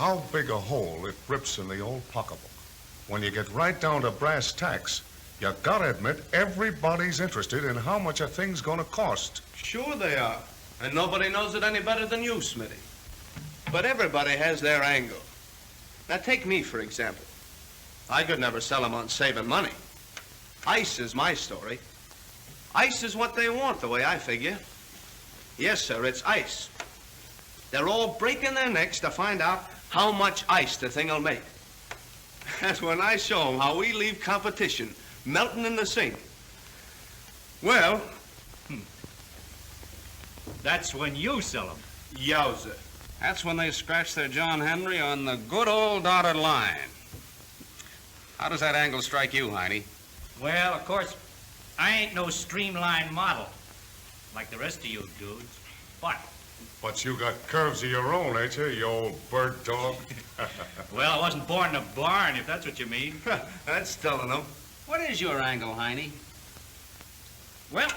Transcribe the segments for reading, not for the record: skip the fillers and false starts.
how big a hole it rips in the old pocketbook. When you get right down to brass tacks, you gotta admit everybody's interested in how much a thing's gonna cost. Sure they are. And nobody knows it any better than you, Smitty. But everybody has their angle. Now, take me, for example. I could never sell them on saving money. Ice is my story. Ice is what they want, the way I figure. Yes, sir, it's ice. They're all breaking their necks to find out how much ice the thing will make. That's when I show them how we leave competition melting in the sink. Well... That's when you sell them. Yowza. That's when they scratch their John Henry on the good old dotted line. How does that angle strike you, Heine? Well, of course, I ain't no streamlined model like the rest of you dudes, But you got curves of your own, ain't you old bird dog? Well, I wasn't born in a barn, if that's what you mean. That's telling them. What is your angle, Heine? Well,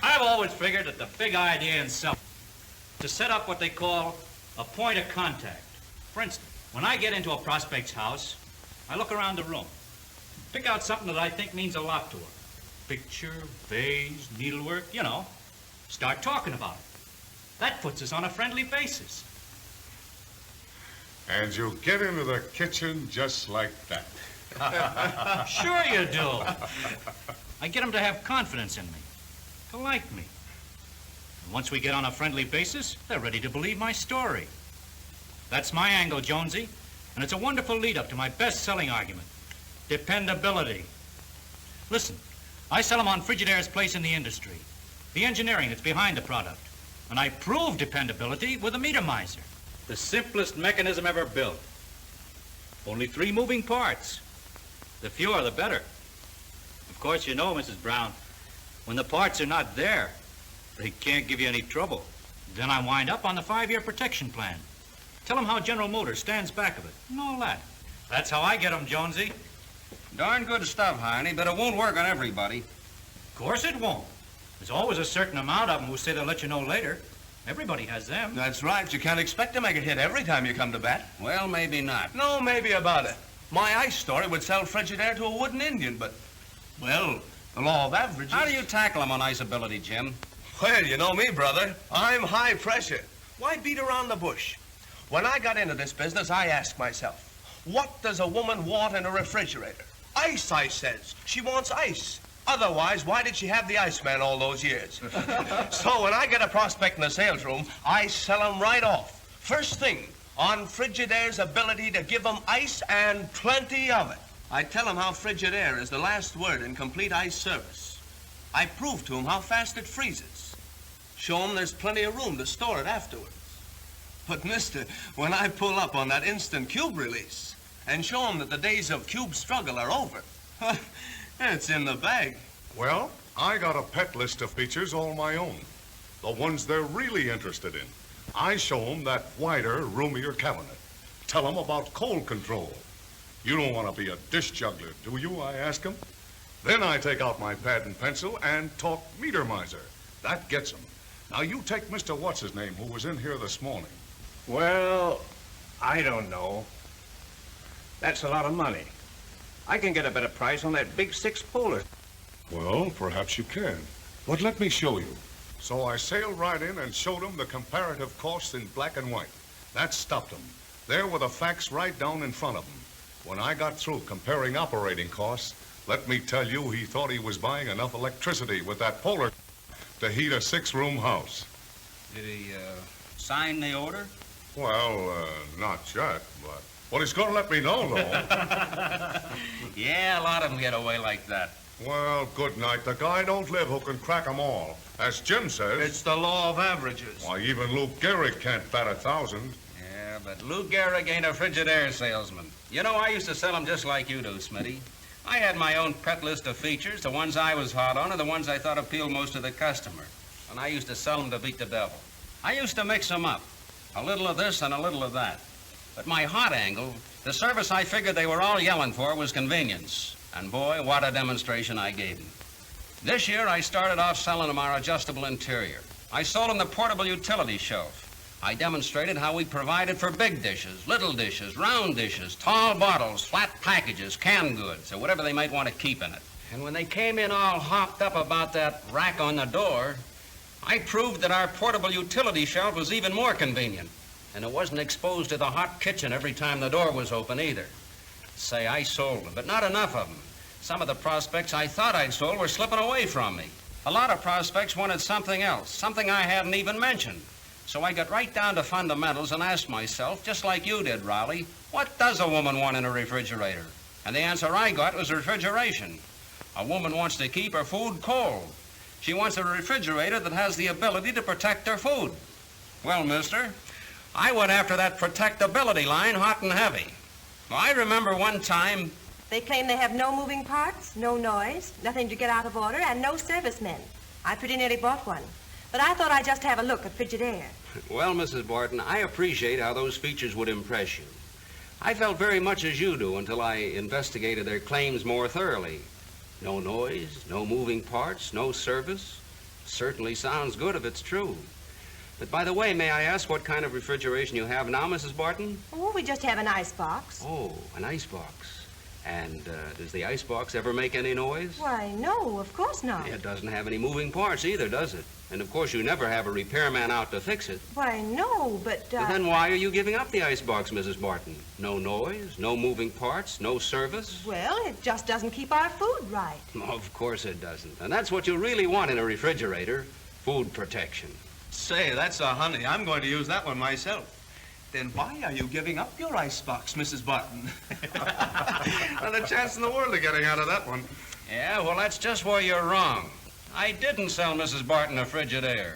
I've always figured that the big idea in selling is to set up what they call a point of contact. For instance, when I get into a prospect's house, I look around the room, pick out something that I think means a lot to her. Picture, vase, needlework, you know. Start talking about it. That puts us on a friendly basis. And you get into the kitchen just like that. Sure you do. I get them to have confidence in me, to like me. And once we get on a friendly basis, they're ready to believe my story. That's my angle, Jonesy, and it's a wonderful lead-up to my best-selling argument, dependability. Listen, I sell them on Frigidaire's place in the industry, the engineering that's behind the product, and I prove dependability with a meter miser, the simplest mechanism ever built. Only 3 moving parts. The fewer, the better. Of course, you know, Mrs. Brown, when the parts are not there, they can't give you any trouble. Then I wind up on the 5-year protection plan. Tell them how General Motors stands back of it, and all that. That's how I get them, Jonesy. Darn good stuff, Heine, but it won't work on everybody. Of course it won't. There's always a certain amount of them who say they'll let you know later. Everybody has them. That's right. You can't expect to make it hit every time you come to bat. Well, maybe not. No, maybe about it. My ice story would sell Frigidaire to a wooden Indian, but, well, the law of averages... How do you tackle them on ice ability, Jim? Well, you know me, brother. I'm high pressure. Why beat around the bush? When I got into this business, I asked myself, what does a woman want in a refrigerator? Ice, I says. She wants ice. Otherwise, why did she have the Iceman all those years? So when I get a prospect in the sales room, I sell him right off. First thing, on Frigidaire's ability to give them ice and plenty of it. I tell him how Frigidaire is the last word in complete ice service. I prove to him how fast it freezes. Show him there's plenty of room to store it afterwards. But, mister, when I pull up on that instant cube release and show him that the days of cube struggle are over, it's in the bag. Well, I got a pet list of features all my own. The ones they're really interested in. I show them that wider, roomier cabinet. Tell them about cold control. You don't want to be a dish juggler, do you? I ask them. Then I take out my pad and pencil and talk meter miser. That gets them. Now, you take Mr. What's-his-name, who was in here this morning. Well, I don't know. That's a lot of money. I can get a better price on that big 6-poler. Well, perhaps you can. But let me show you. So I sailed right in and showed them the comparative costs in black and white. That stopped them. There were the facts right down in front of them. When I got through comparing operating costs, let me tell you, he thought he was buying enough electricity with that polar to heat a 6-room house. Did he, sign the order? Well, not yet, but... Well, he's gonna let me know, though. Yeah, a lot of them get away like that. Well, good night. The guy don't live who can crack 'em all. As Jim says... It's the law of averages. Why, even Luke Gehrig can't bat 1,000. Yeah, but Lou Gehrig ain't a Frigidaire salesman. You know, I used to sell them just like you do, Smitty. I had my own pet list of features. The ones I was hot on are the ones I thought appealed most to the customer. And I used to sell them to beat the devil. I used to mix them up. A little of this and a little of that. But my hot angle, the service I figured they were all yelling for was convenience. And boy, what a demonstration I gave them. This year, I started off selling them our adjustable interior. I sold them the portable utility shelf. I demonstrated how we provided for big dishes, little dishes, round dishes, tall bottles, flat packages, canned goods, or whatever they might want to keep in it. And when they came in all hopped up about that rack on the door, I proved that our portable utility shelf was even more convenient. And it wasn't exposed to the hot kitchen every time the door was open either. Say, I sold them, but not enough of them. Some of the prospects I thought I'd sold were slipping away from me. A lot of prospects wanted something else, something I hadn't even mentioned. So I got right down to fundamentals and asked myself, just like you did, Raleigh, what does a woman want in a refrigerator? And the answer I got was refrigeration. A woman wants to keep her food cold. She wants a refrigerator that has the ability to protect her food. Well, mister, I went after that protectability line hot and heavy. Well, I remember one time... They claim they have no moving parts, no noise, nothing to get out of order, and no servicemen. I pretty nearly bought one. But I thought I'd just have a look at Frigidaire. Well, Mrs. Barton, I appreciate how those features would impress you. I felt very much as you do until I investigated their claims more thoroughly. No noise, no moving parts, no service. Certainly sounds good if it's true. But by the way, may I ask what kind of refrigeration you have now, Mrs. Barton? Oh, we just have an ice box. Oh, an ice box. And does the ice box ever make any noise? Why, no, of course not. It doesn't have any moving parts either, does it? And of course you never have a repairman out to fix it. Why, no, but... But then why are you giving up the ice box, Mrs. Barton? No noise, no moving parts, no service? Well, it just doesn't keep our food right. Of course it doesn't. And that's what you really want in a refrigerator, food protection. Say, that's a honey. I'm going to use that one myself. Then why are you giving up your icebox, Mrs. Barton? Not a chance in the world of getting out of that one. Yeah, well, that's just where you're wrong. I didn't sell Mrs. Barton a Frigidaire.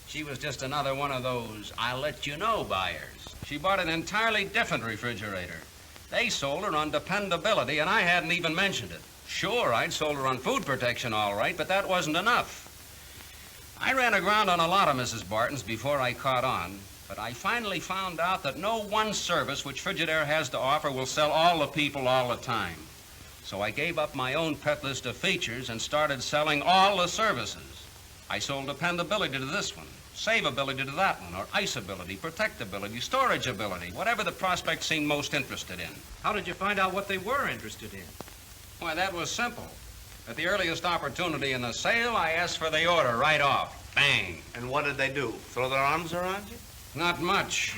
She was just another one of those I'll let you know buyers. She bought an entirely different refrigerator. They sold her on dependability, and I hadn't even mentioned it. Sure, I'd sold her on food protection all right, but that wasn't enough. I ran aground on a lot of Mrs. Bartons before I caught on, but I finally found out that no one service which Frigidaire has to offer will sell all the people all the time. So I gave up my own pet list of features and started selling all the services. I sold dependability to this one, saveability to that one, or iceability, protectability, storageability, whatever the prospect seemed most interested in. How did you find out what they were interested in? Why, that was simple. At the earliest opportunity in the sale, I asked for the order right off. Bang. And what did they do? Throw their arms around you? Not much.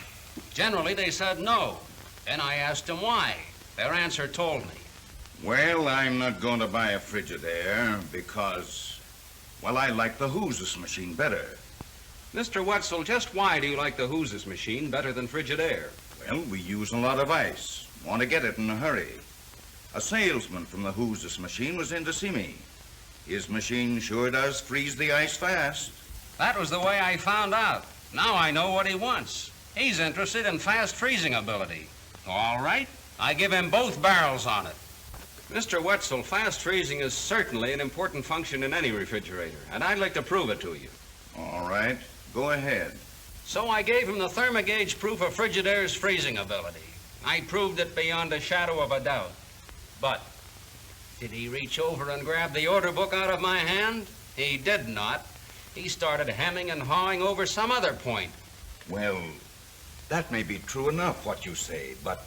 Generally, they said no. Then I asked them why. Their answer told me. Well, I'm not going to buy a Frigidaire because, well, I like the Who's machine better. Mr. Wetzel, just why do you like the Who's machine better than Frigidaire? Well, we use a lot of ice. Want to get it in a hurry. A salesman from the Who's machine was in to see me. His machine sure does freeze the ice fast. That was the way I found out. Now I know what he wants. He's interested in fast freezing ability. All right, I give him both barrels on it. Mr. Wetzel, fast freezing is certainly an important function in any refrigerator, and I'd like to prove it to you. All right, go ahead. So I gave him the thermogauge proof of Frigidaire's freezing ability. I proved it beyond a shadow of a doubt. But did he reach over and grab the order book out of my hand? He did not. He started hemming and hawing over some other point. Well, that may be true enough, what you say, but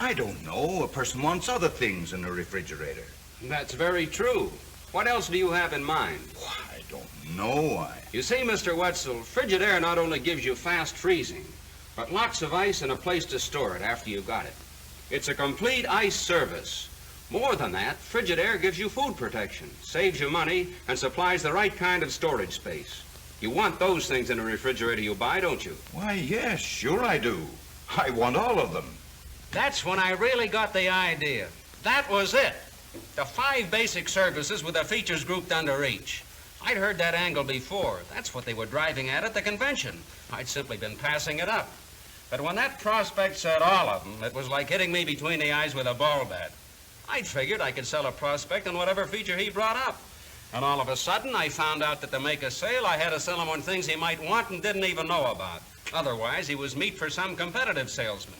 I don't know. A person wants other things in a refrigerator. That's very true. What else do you have in mind? I don't know. You see, Mr. Wetzel, Frigidaire not only gives you fast freezing, but lots of ice and a place to store it after you've got it. It's a complete ice service. More than that, Frigidaire gives you food protection, saves you money, and supplies the right kind of storage space. You want those things in a refrigerator you buy, don't you? Why, yes, sure I do. I want all of them. That's when I really got the idea. That was it. The 5 basic services with the features grouped under each. I'd heard that angle before. That's what they were driving at the convention. I'd simply been passing it up. But when that prospect said all of them, it was like hitting me between the eyes with a ball bat. I'd figured I could sell a prospect on whatever feature he brought up. And all of a sudden, I found out that to make a sale, I had to sell him on things he might want and didn't even know about. Otherwise, he was meat for some competitive salesman.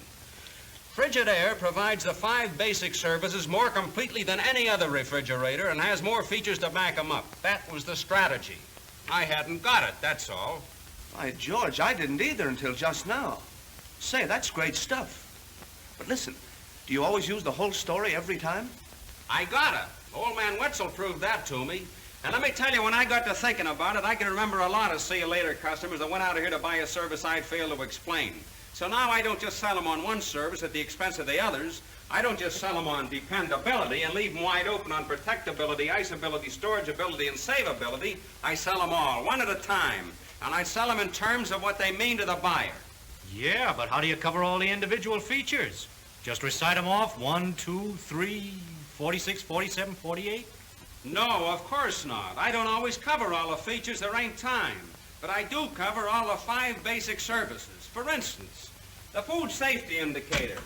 Frigidaire provides the 5 basic services more completely than any other refrigerator and has more features to back them up. That was the strategy. I hadn't got it, that's all. Why, George, I didn't either until just now. Say, that's great stuff. But listen, do you always use the whole story every time? I gotta. Old man Wetzel proved that to me. And let me tell you, when I got to thinking about it, I can remember a lot of see-you-later customers that went out of here to buy a service I'd failed to explain. So now I don't just sell them on one service at the expense of the others. I don't just sell them on dependability and leave them wide open on protectability, iceability, storageability, and savability. I sell them all, one at a time. And I sell them in terms of what they mean to the buyer. Yeah, but how do you cover all the individual features? Just recite them off, 1, 2, 3, 46, 47, 48? No, of course not. I don't always cover all the features. There ain't time. But I do cover all the 5 basic services. For instance, the food safety indicator,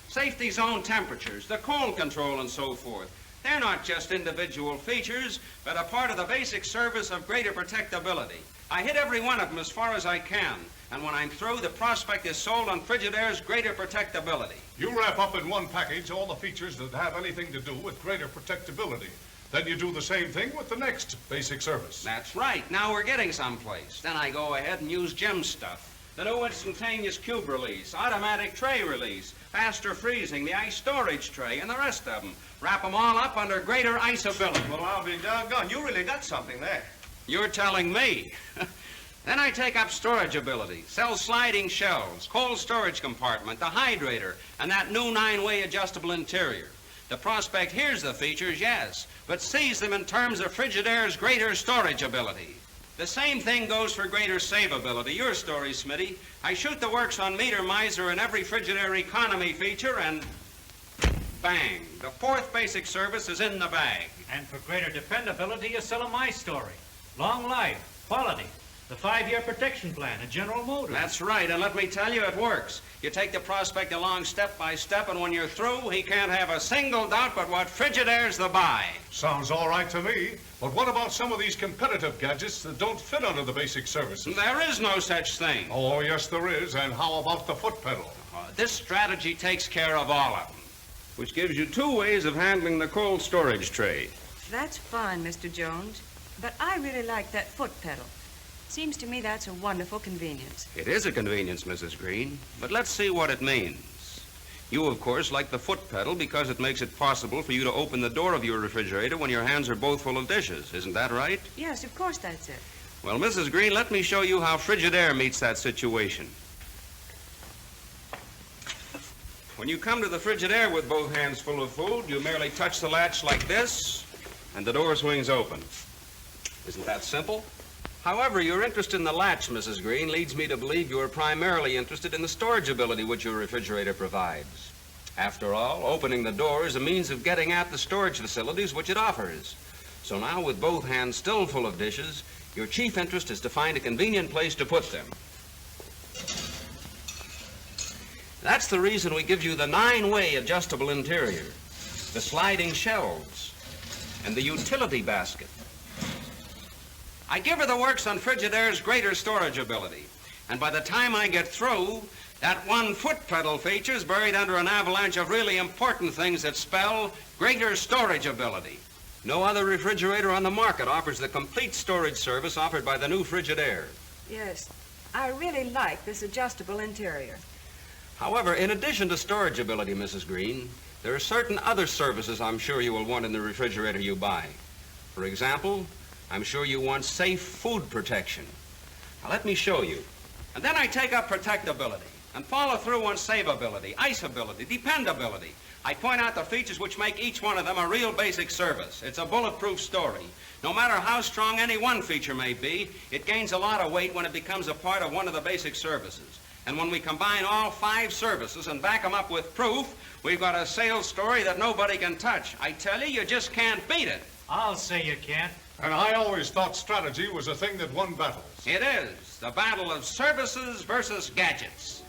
safety zone temperatures, the cold control, and so forth. They're not just individual features, but a part of the basic service of greater protectability. I hit every one of them as far as I can. And when I'm through, the prospect is sold on Frigidaire's greater protectability. You wrap up in one package all the features that have anything to do with greater protectability. Then you do the same thing with the next basic service. That's right. Now we're getting someplace. Then I go ahead and use gem stuff. The new instantaneous cube release, automatic tray release, faster freezing, the ice storage tray, and the rest of them. Wrap them all up under greater iceability. Well, I'll be doggone. You really got something there. You're telling me. Then I take up storageability, sell sliding shelves, cold storage compartment, the hydrator, and that new 9-way adjustable interior. The prospect hears the features, yes, but sees them in terms of Frigidaire's greater storageability. The same thing goes for greater savability. Your story, Smitty. I shoot the works on Meter Miser and every Frigidaire economy feature, and bang, the 4th basic service is in the bag. And for greater dependability, you sell them my story. Long life, quality, the 5-year protection plan, a General Motors. That's right, and let me tell you, it works. You take the prospect along step by step, and when you're through, he can't have a single doubt but what Frigidaire's the buy. Sounds all right to me. But what about some of these competitive gadgets that don't fit under the basic services? There is no such thing. Oh, yes, there is. And how about the foot pedal? This strategy takes care of all of them, which gives you 2 ways of handling the cold storage tray. That's fine, Mr. Jones. But I really like that foot pedal. Seems to me that's a wonderful convenience. It is a convenience, Mrs. Green, but let's see what it means. You, of course, like the foot pedal because it makes it possible for you to open the door of your refrigerator when your hands are both full of dishes. Isn't that right? Yes, of course that's it. Well, Mrs. Green, let me show you how Frigidaire meets that situation. When you come to the Frigidaire with both hands full of food, you merely touch the latch like this, and the door swings open. Isn't that simple? However, your interest in the latch, Mrs. Green, leads me to believe you are primarily interested in the storageability which your refrigerator provides. After all, opening the door is a means of getting at the storage facilities which it offers. So now, with both hands still full of dishes, your chief interest is to find a convenient place to put them. That's the reason we give you the 9-way adjustable interior, the sliding shelves, and the utility basket. I give her the works on Frigidaire's greater storageability. And by the time I get through, that 1 foot pedal feature's buried under an avalanche of really important things that spell greater storageability. No other refrigerator on the market offers the complete storage service offered by the new Frigidaire. Yes, I really like this adjustable interior. However, in addition to storageability, Mrs. Green, there are certain other services I'm sure you will want in the refrigerator you buy. For example, I'm sure you want safe food protection. Now, let me show you. And then I take up protectability and follow through on savability, iceability, dependability. I point out the features which make each one of them a real basic service. It's a bulletproof story. No matter how strong any one feature may be, it gains a lot of weight when it becomes a part of one of the basic services. And when we combine all 5 services and back them up with proof, we've got a sales story that nobody can touch. I tell you, you just can't beat it. I'll say you can't. And I always thought strategy was a thing that won battles. It is the battle of services versus gadgets.